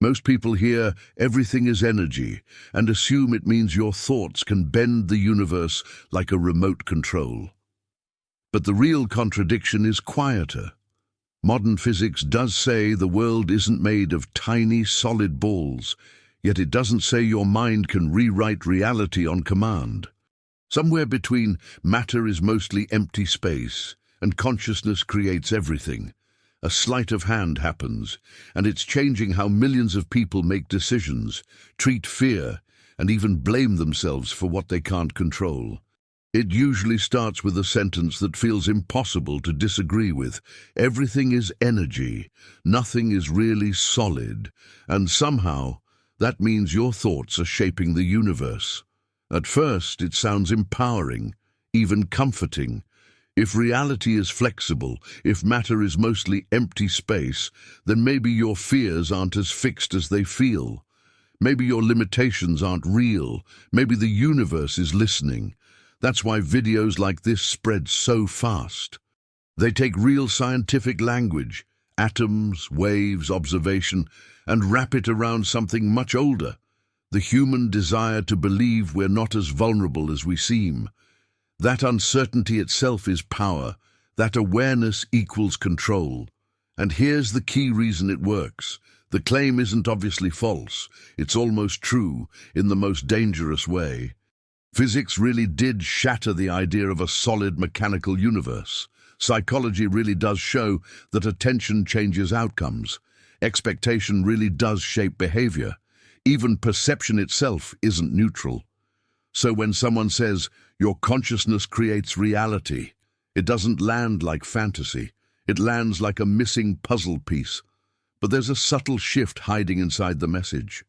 Most people hear everything is energy and assume it means your thoughts can bend the universe like a remote control. But the real contradiction is quieter. Modern physics does say the world isn't made of tiny, solid balls, yet it doesn't say your mind can rewrite reality on command. Somewhere between matter is mostly empty space and consciousness creates everything. A sleight of hand happens, and it's changing how millions of people make decisions, treat fear, and even blame themselves for what they can't control. It usually starts with a sentence that feels impossible to disagree with. Everything is energy, nothing is really solid, and somehow that means your thoughts are shaping the universe. At first, it sounds empowering, even comforting. If reality is flexible, if matter is mostly empty space, then maybe your fears aren't as fixed as they feel. Maybe your limitations aren't real. Maybe the universe is listening. That's why videos like this spread so fast. They take real scientific language, atoms, waves, observation, and wrap it around something much older, the human desire to believe we're not as vulnerable as we seem. That uncertainty itself is power. That awareness equals control. And here's the key reason it works. The claim isn't obviously false. It's almost true in the most dangerous way. Physics really did shatter the idea of a solid mechanical universe. Psychology really does show that attention changes outcomes. Expectation really does shape behavior. Even perception itself isn't neutral. So when someone says, your consciousness creates reality, it doesn't land like fantasy. It lands like a missing puzzle piece. But there's a subtle shift hiding inside the message.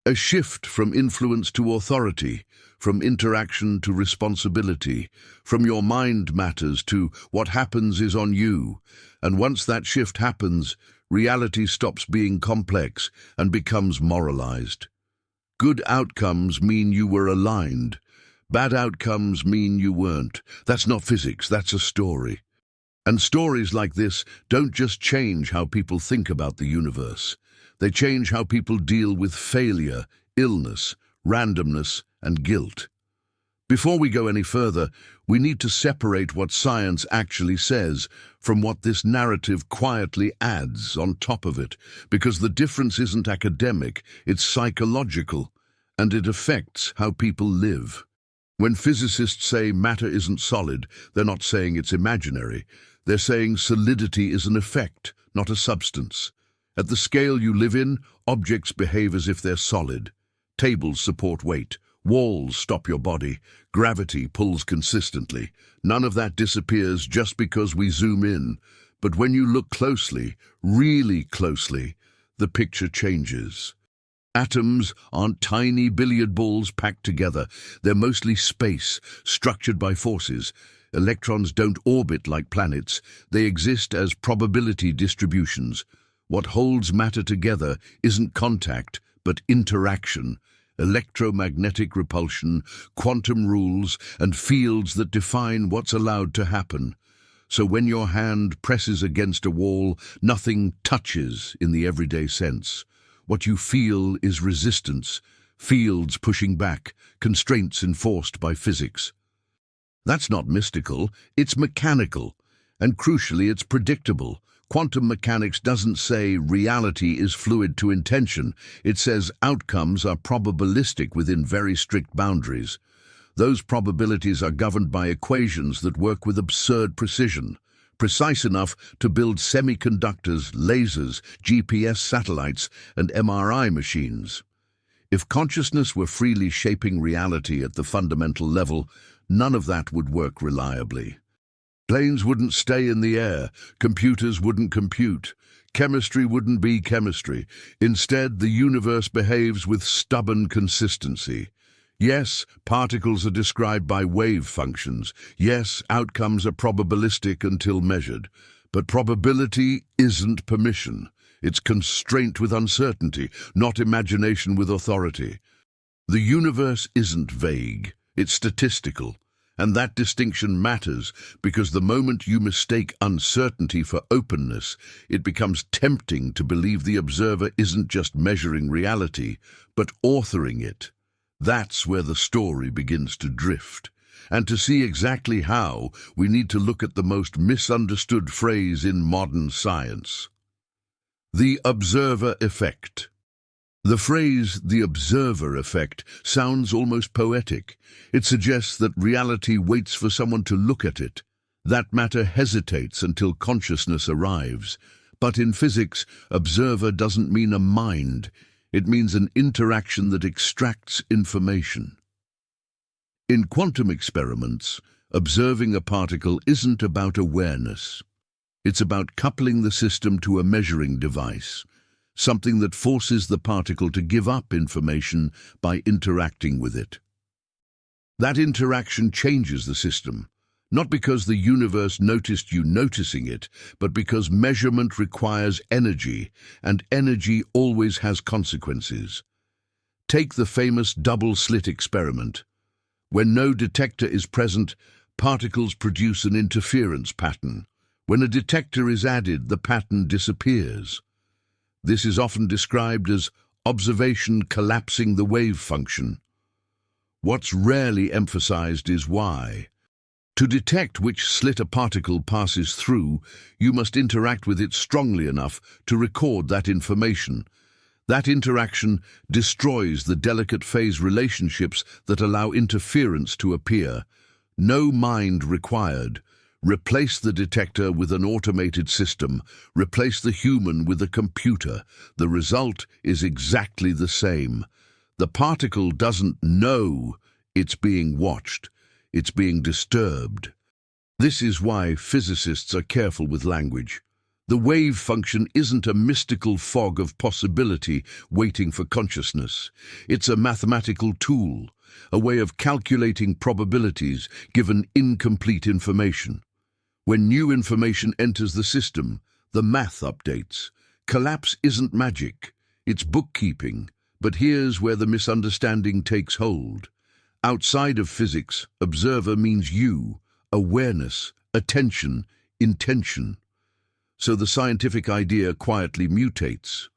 A shift from influence to authority, from interaction to responsibility, from your mind matters to what happens is on you. And once that shift happens, reality stops being complex and becomes moralized. Good outcomes mean you were aligned. Bad outcomes mean you weren't. That's not physics, that's a story. And stories like this don't just change how people think about the universe. They change how people deal with failure, illness, randomness, and guilt. Before we go any further, we need to separate what science actually says from what this narrative quietly adds on top of it, because the difference isn't academic, it's psychological, and it affects how people live. When physicists say matter isn't solid, they're not saying it's imaginary. They're saying solidity is an effect, not a substance. At the scale you live in, objects behave as if they're solid. Tables support weight. Walls stop your body. Gravity pulls consistently. None of that disappears just because we zoom in. But when you look closely, really closely, the picture changes. Atoms aren't tiny billiard balls packed together. They're mostly space, structured by forces. Electrons don't orbit like planets. They exist as probability distributions. What holds matter together isn't contact, but interaction. Electromagnetic repulsion, quantum rules, and fields that define what's allowed to happen. So when your hand presses against a wall, nothing touches in the everyday sense. What you feel is resistance, fields pushing back, constraints enforced by physics. That's not mystical, it's mechanical, and crucially it's predictable. Quantum mechanics doesn't say reality is fluid to intention. It says outcomes are probabilistic within very strict boundaries. Those probabilities are governed by equations that work with absurd precision, precise enough to build semiconductors, lasers, GPS satellites, and MRI machines. If consciousness were freely shaping reality at the fundamental level, none of that would work reliably. Planes wouldn't stay in the air, computers wouldn't compute, chemistry wouldn't be chemistry. Instead, the universe behaves with stubborn consistency. Yes, particles are described by wave functions. Yes, outcomes are probabilistic until measured. But probability isn't permission. It's constraint with uncertainty, not imagination with authority. The universe isn't vague, it's statistical. And that distinction matters because the moment you mistake uncertainty for openness, it becomes tempting to believe the observer isn't just measuring reality, but authoring it. That's where the story begins to drift. And to see exactly how, we need to look at the most misunderstood phrase in modern science: the observer effect. The phrase, the observer effect, sounds almost poetic. It suggests that reality waits for someone to look at it. That matter hesitates until consciousness arrives. But in physics, observer doesn't mean a mind. It means an interaction that extracts information. In quantum experiments, observing a particle isn't about awareness. It's about coupling the system to a measuring device, something that forces the particle to give up information by interacting with it. That interaction changes the system, not because the universe noticed you noticing it, but because measurement requires energy, and energy always has consequences. Take the famous double-slit experiment. When no detector is present, particles produce an interference pattern. When a detector is added, the pattern disappears. This is often described as observation collapsing the wave function. What's rarely emphasized is why. To detect which slit a particle passes through, you must interact with it strongly enough to record that information. That interaction destroys the delicate phase relationships that allow interference to appear. No mind required. Replace the detector with an automated system. Replace the human with a computer. The result is exactly the same. The particle doesn't know it's being watched. It's being disturbed. This is why physicists are careful with language. The wave function isn't a mystical fog of possibility waiting for consciousness. It's a mathematical tool, a way of calculating probabilities given incomplete information. When new information enters the system, the math updates. Collapse isn't magic, it's bookkeeping. But here's where the misunderstanding takes hold. Outside of physics, observer means you, awareness, attention, intention. So the scientific idea quietly mutates.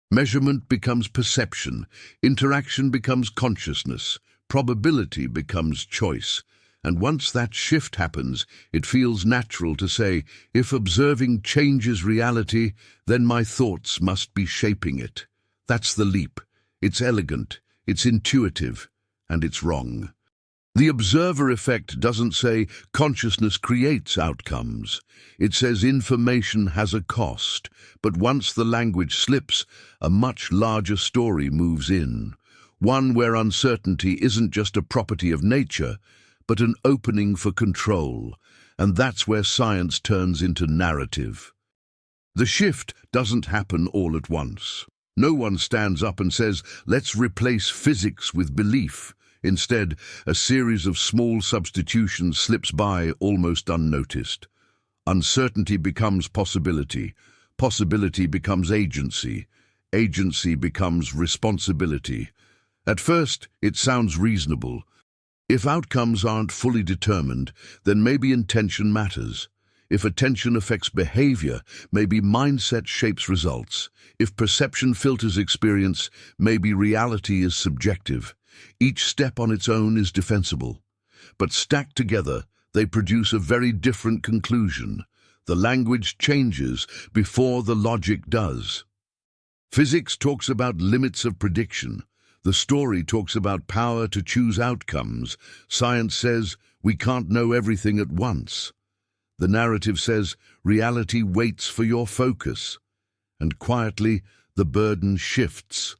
Measurement becomes perception, interaction becomes consciousness, probability becomes choice. And once that shift happens, it feels natural to say, if observing changes reality, then my thoughts must be shaping it. That's the leap. It's elegant, it's intuitive, and it's wrong. The observer effect doesn't say consciousness creates outcomes. It says information has a cost, but once the language slips, a much larger story moves in. One where uncertainty isn't just a property of nature, but an opening for control, and that's where science turns into narrative. The shift doesn't happen all at once. No one stands up and says, let's replace physics with belief. Instead, a series of small substitutions slips by almost unnoticed. Uncertainty becomes possibility. Possibility becomes agency. Agency becomes responsibility. At first, it sounds reasonable. If outcomes aren't fully determined, then maybe intention matters. If attention affects behavior, maybe mindset shapes results. If perception filters experience, maybe reality is subjective. Each step on its own is defensible. But stacked together, they produce a very different conclusion. The language changes before the logic does. Physics talks about limits of prediction. The story talks about power to choose outcomes. Science says we can't know everything at once. The narrative says reality waits for your focus. And quietly, the burden shifts.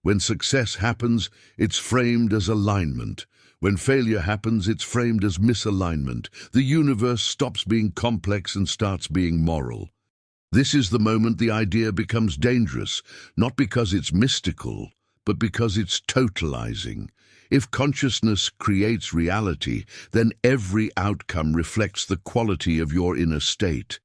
When success happens, it's framed as alignment. When failure happens, it's framed as misalignment. The universe stops being complex and starts being moral. This is the moment the idea becomes dangerous, not because it's mystical, but because it's totalizing. If consciousness creates reality, then every outcome reflects the quality of your inner state.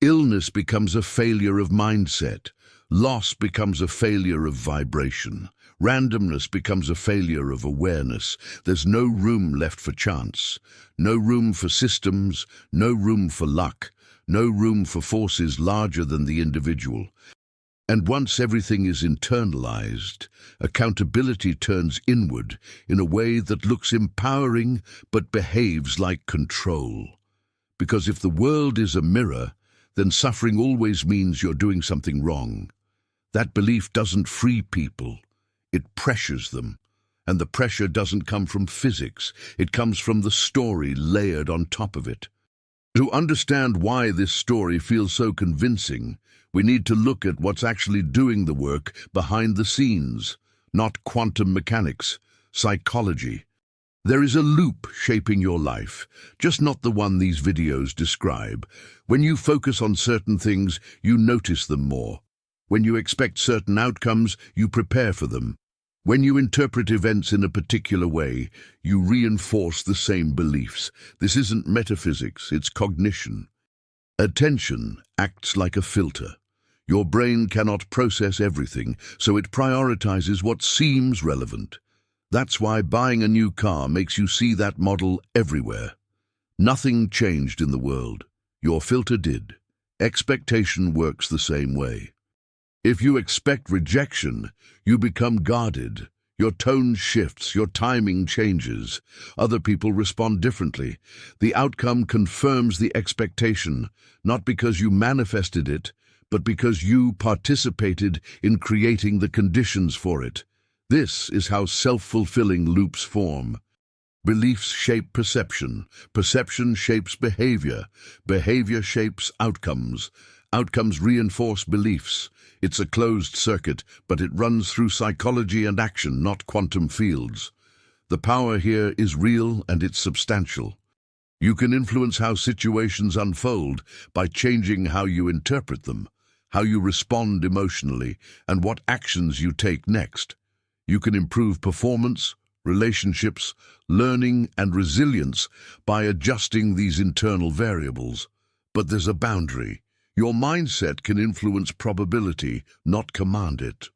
Illness becomes a failure of mindset. Loss becomes a failure of vibration. Randomness becomes a failure of awareness. There's no room left for chance. No room for systems. No room for luck. No room for forces larger than the individual. And once everything is internalized, accountability turns inward in a way that looks empowering but behaves like control. Because if the world is a mirror, then suffering always means you're doing something wrong. That belief doesn't free people, it pressures them. And the pressure doesn't come from physics, it comes from the story layered on top of it. To understand why this story feels so convincing, we need to look at what's actually doing the work behind the scenes, not quantum mechanics, psychology. There is a loop shaping your life, just not the one these videos describe. When you focus on certain things, you notice them more. When you expect certain outcomes, you prepare for them. When you interpret events in a particular way, you reinforce the same beliefs. This isn't metaphysics, it's cognition. Attention acts like a filter. Your brain cannot process everything, so it prioritizes what seems relevant. That's why buying a new car makes you see that model everywhere. Nothing changed in the world. Your filter did. Expectation works the same way. If you expect rejection, you become guarded. Your tone shifts, your timing changes. Other people respond differently. The outcome confirms the expectation, not because you manifested it, but because you participated in creating the conditions for it. This is how self-fulfilling loops form. Beliefs shape perception. Perception shapes behavior. Behavior shapes outcomes. Outcomes reinforce beliefs. It's a closed circuit, but it runs through psychology and action, not quantum fields. The power here is real and it's substantial. You can influence how situations unfold by changing how you interpret them, how you respond emotionally, and what actions you take next. You can improve performance, relationships, learning, and resilience by adjusting these internal variables. But there's a boundary. Your mindset can influence probability, not command it.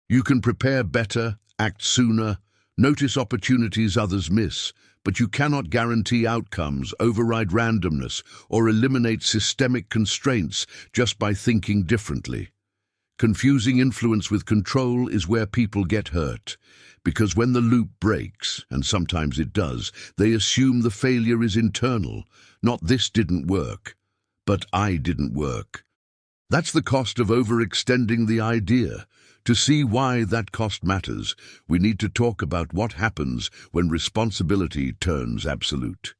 You can prepare better, act sooner, notice opportunities others miss, but you cannot guarantee outcomes, override randomness, or eliminate systemic constraints just by thinking differently. Confusing influence with control is where people get hurt, because when the loop breaks, and sometimes it does, they assume the failure is internal, not "this didn't work," but "I didn't work." That's the cost of overextending the idea. To see why that cost matters, we need to talk about what happens when responsibility turns absolute.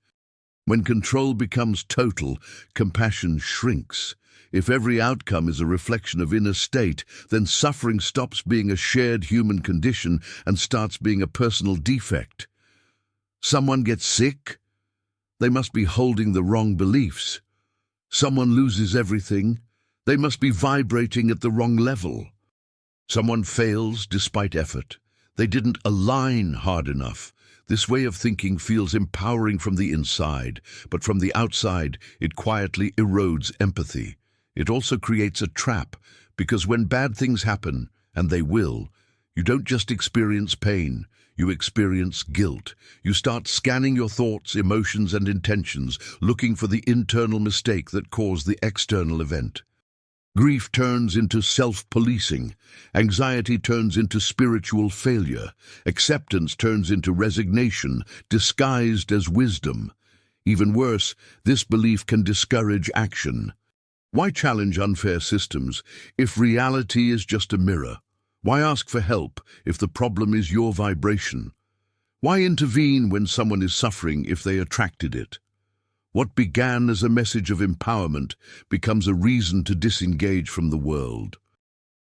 When control becomes total, compassion shrinks. If every outcome is a reflection of inner state, then suffering stops being a shared human condition and starts being a personal defect. Someone gets sick? They must be holding the wrong beliefs. Someone loses everything? They must be vibrating at the wrong level. Someone fails despite effort. They didn't align hard enough. This way of thinking feels empowering from the inside, but from the outside, it quietly erodes empathy. It also creates a trap, because when bad things happen, and they will, you don't just experience pain, you experience guilt. You start scanning your thoughts, emotions, and intentions, looking for the internal mistake that caused the external event. Grief turns into self-policing. Anxiety turns into spiritual failure. Acceptance turns into resignation, disguised as wisdom. Even worse, this belief can discourage action. Why challenge unfair systems if reality is just a mirror? Why ask for help if the problem is your vibration? Why intervene when someone is suffering if they attracted it? What began as a message of empowerment becomes a reason to disengage from the world.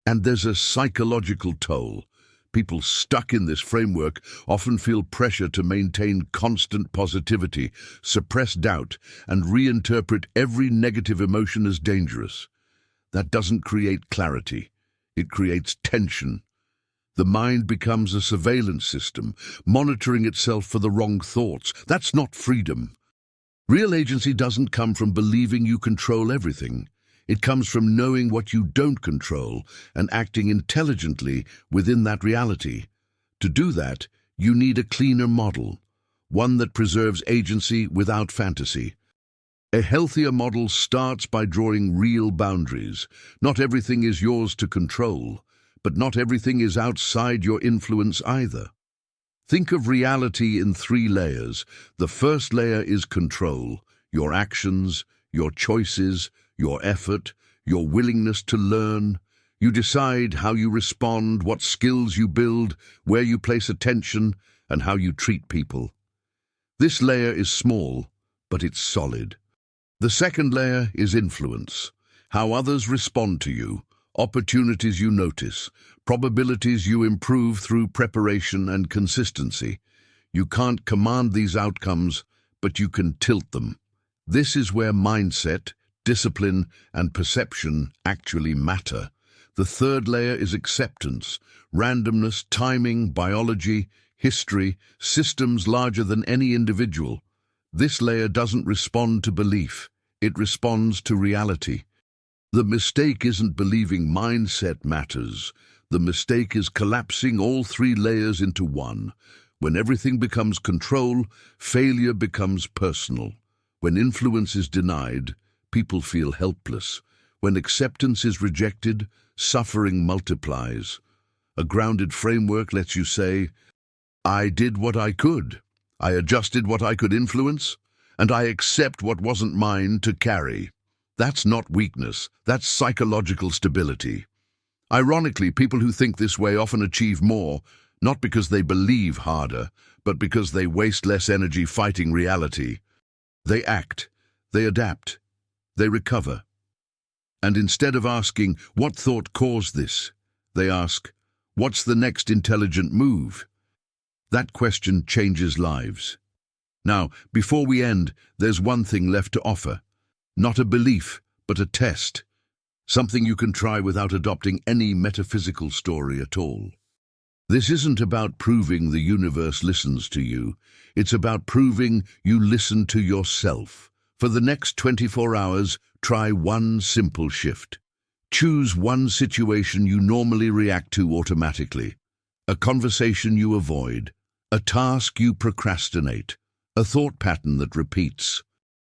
And there's a psychological toll. People stuck in this framework often feel pressure to maintain constant positivity, suppress doubt, and reinterpret every negative emotion as dangerous. That doesn't create clarity. It creates tension. The mind becomes a surveillance system, monitoring itself for the wrong thoughts. That's not freedom. Real agency doesn't come from believing you control everything. It comes from knowing what you don't control and acting intelligently within that reality. To do that, you need a cleaner model, one that preserves agency without fantasy. A healthier model starts by drawing real boundaries. Not everything is yours to control, but not everything is outside your influence either. Think of reality in 3 layers. The first layer is control, your actions, your choices, your effort, your willingness to learn. You decide how you respond, what skills you build, where you place attention, and how you treat people. This layer is small, but it's solid. The second layer is influence, how others respond to you, opportunities you notice, probabilities you improve through preparation and consistency. You can't command these outcomes, but you can tilt them. This is where mindset, discipline, and perception actually matter. The third layer is acceptance, randomness, timing, biology, history, systems larger than any individual. This layer doesn't respond to belief, it responds to reality. The mistake isn't believing mindset matters. The mistake is collapsing all 3 layers into one. When everything becomes control, failure becomes personal. When influence is denied, people feel helpless. When acceptance is rejected, suffering multiplies. A grounded framework lets you say, I did what I could. I adjusted what I could influence, and I accept what wasn't mine to carry. That's not weakness, that's psychological stability. Ironically, people who think this way often achieve more, not because they believe harder, but because they waste less energy fighting reality. They act, they adapt, they recover. And instead of asking, what thought caused this, they ask, what's the next intelligent move? That question changes lives. Now, before we end, there's one thing left to offer. Not a belief, but a test. Something you can try without adopting any metaphysical story at all. This isn't about proving the universe listens to you. It's about proving you listen to yourself. For the next 24 hours, try one simple shift. Choose one situation you normally react to automatically. A conversation you avoid. A task you procrastinate. A thought pattern that repeats.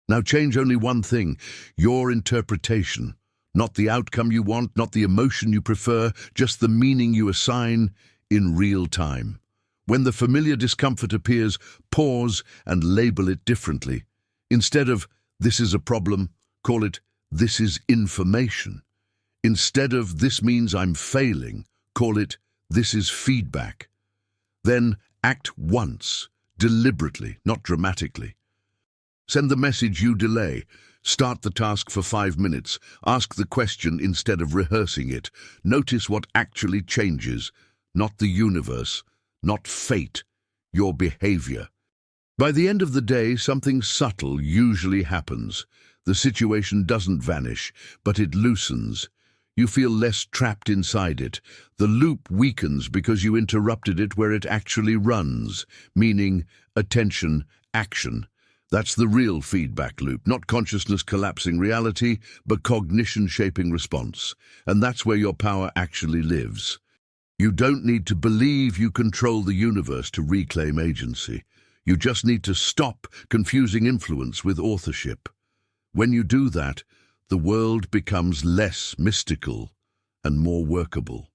Now change only one thing, your interpretation. Not the outcome you want, not the emotion you prefer, just the meaning you assign in real time. When the familiar discomfort appears, pause and label it differently. Instead of, this is a problem, call it, this is information. Instead of, this means I'm failing, call it, this is feedback. Then act once, deliberately, not dramatically. Send the message you delay. Start the task for 5 minutes. Ask the question instead of rehearsing it. Notice what actually changes. Not the universe, not fate, your behavior. By the end of the day, something subtle usually happens. The situation doesn't vanish, but it loosens. You feel less trapped inside it. The loop weakens because you interrupted it where it actually runs, meaning attention, action. That's the real feedback loop, not consciousness collapsing reality, but cognition shaping response. And that's where your power actually lives. You don't need to believe you control the universe to reclaim agency. You just need to stop confusing influence with authorship. When you do that, the world becomes less mystical and more workable.